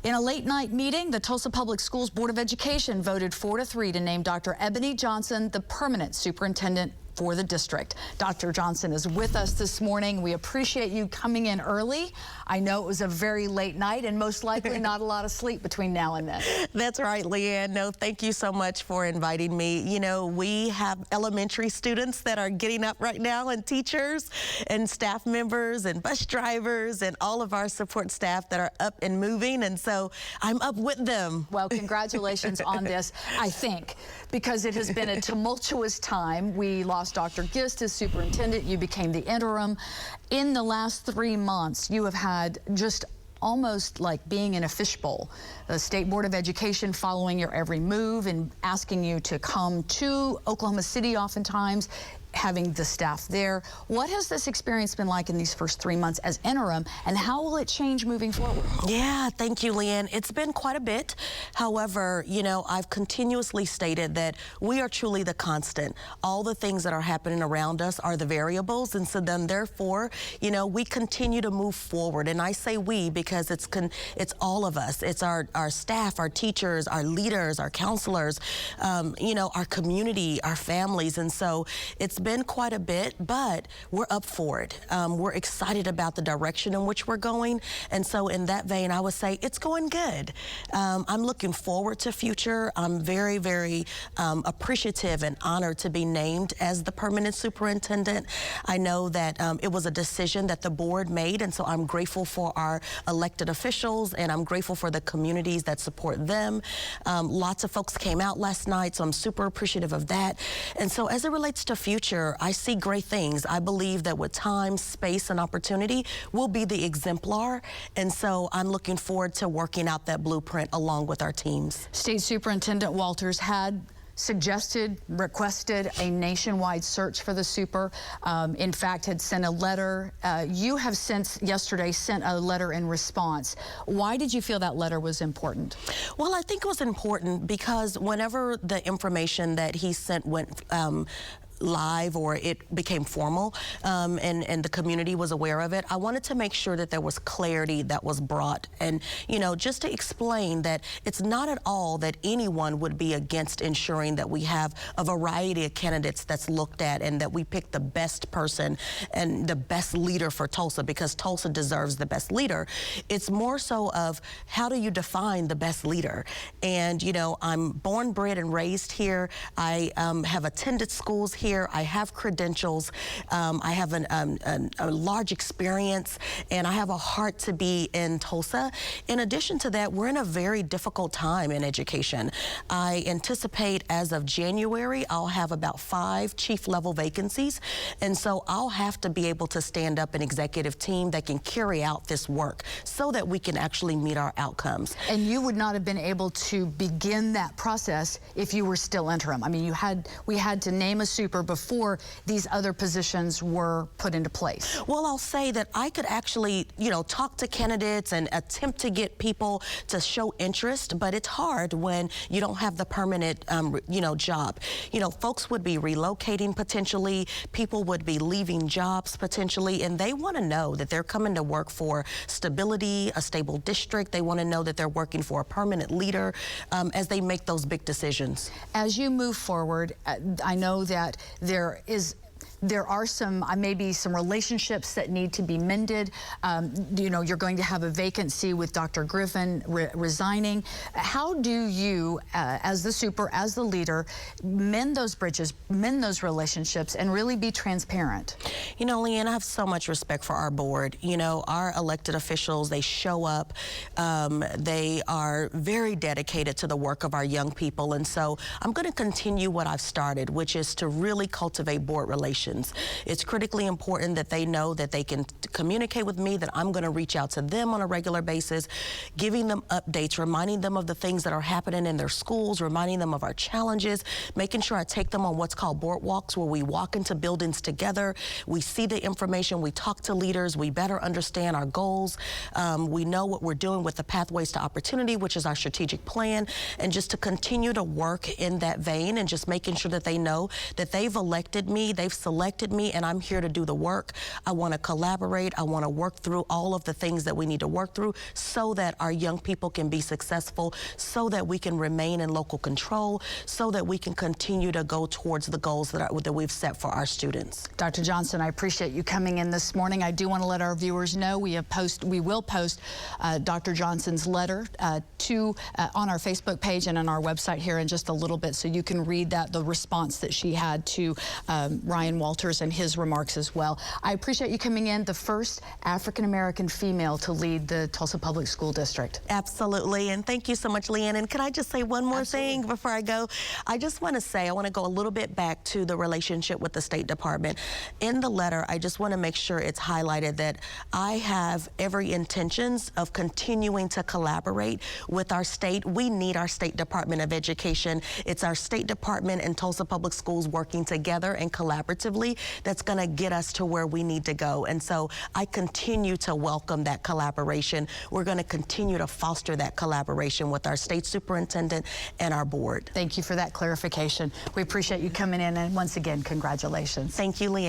In a late-night meeting, the Tulsa Public Schools Board of Education voted 4-3 to name Dr. Ebony Johnson the permanent superintendent for the district. Dr. Johnson is with us this morning. We appreciate you coming in early. I know it was a very late night and most likely not a lot of sleep between now and then. That's right, Leanne. No, thank you so much for inviting me. You know, we have elementary students that are getting up right now, and teachers and staff members and bus drivers and all of our support staff that are up and moving, and so I'm up with them. Well, congratulations on this, I think, because it has been a tumultuous time. We lost Dr. Gist as superintendent. You became the interim. In the last 3 months, you have had just almost like being in a fishbowl. The State Board of Education following your every move and asking you to come to Oklahoma City oftentimes, having the staff there. What has this experience been like in these first 3 months as interim, and how will it change moving forward? Yeah, thank you, Leanne. It's been quite a bit. However, you know, I've continuously stated that we are truly the constant. All the things that are happening around us are the variables, and so then therefore, you know, we continue to move forward. And I say we because it's all of us. It's our staff, our teachers, our leaders, our counselors, you know, our community, our families. And so it's been quite a bit, but we're up for it. We're excited about the direction in which we're going, and so in that vein, I would say it's going good. I'm looking forward to future. I'm very, very appreciative and honored to be named as the permanent superintendent. I know that it was a decision that the board made, and so I'm grateful for our elected officials, and I'm grateful for the communities that support them. Lots of folks came out last night, so I'm super appreciative of that. And so as it relates to future, I see great things. I believe that with time, space, and opportunity, we'll be the exemplar. And so I'm looking forward to working out that blueprint along with our teams. State Superintendent Walters had requested a nationwide search for the super. In fact, had sent a letter. You have since yesterday sent a letter in response. Why did you feel that letter was important? Well, I think it was important because whenever the information that he sent went live, or it became formal, and the community was aware of it, I wanted to make sure that there was clarity that was brought, and you know, just to explain that it's not at all that anyone would be against ensuring that we have a variety of candidates that's looked at and that we pick the best person and the best leader for Tulsa, because Tulsa deserves the best leader. It's more so of how do you define the best leader? And you know, I'm born, bred, and raised here. I have attended schools here. I have credentials. I have a large experience, and I have a heart to be in Tulsa. In addition to that, we're in a very difficult time in education. I anticipate as of January, I'll have about 5 chief-level vacancies, and so I'll have to be able to stand up an executive team that can carry out this work so that we can actually meet our outcomes. And you would not have been able to begin that process if you were still interim. I mean, we had to name a super before these other positions were put into place. Well, I'll say that I could actually, you know, talk to candidates and attempt to get people to show interest, but it's hard when you don't have the permanent, you know, job. You know, folks would be relocating potentially, people would be leaving jobs potentially, and they want to know that they're coming to work for stability, a stable district. They want to know that they're working for a permanent leader as they make those big decisions. As you move forward, I know that there are maybe some relationships that need to be mended. You know, you're going to have a vacancy with Dr. Griffin resigning. How do you, as the super, as the leader, mend those bridges, mend those relationships, and really be transparent? You know, Leanne, I have so much respect for our board. You know, our elected officials, they show up. They are very dedicated to the work of our young people. And so I'm going to continue what I've started, which is to really cultivate board relations. It's critically important that they know that they can communicate with me, that I'm going to reach out to them on a regular basis, giving them updates, reminding them of the things that are happening in their schools, reminding them of our challenges, making sure I take them on what's called board walks, where we walk into buildings together, we see the information, we talk to leaders, we better understand our goals, we know what we're doing with the Pathways to Opportunity, which is our strategic plan, and just to continue to work in that vein and just making sure that they know that they've elected me, they've selected elected me, and I'm here to do the work. I want to collaborate. I want to work through all of the things that we need to work through so that our young people can be successful, so that we can remain in local control, so that we can continue to go towards the goals that we've set for our students. Dr. Johnson, I appreciate you coming in this morning. I do want to let our viewers know we will post Dr. Johnson's letter on our Facebook page and on our website here in just a little bit, so you can read the response that she had to Ryan Walters and his remarks as well. I appreciate you coming in, the first African-American female to lead the Tulsa Public School District. Absolutely, and thank you so much, Leanne. And can I just say one more thing before I go? I just want to say, I want to go a little bit back to the relationship with the State Department. In the letter, I just want to make sure it's highlighted that I have every intentions of continuing to collaborate with our state. We need our State Department of Education. It's our State Department and Tulsa Public Schools working together and collaboratively that's going to get us to where we need to go. And so I continue to welcome that collaboration. We're going to continue to foster that collaboration with our state superintendent and our board. Thank you for that clarification. We appreciate you coming in, and once again, congratulations. Thank you, Leanne.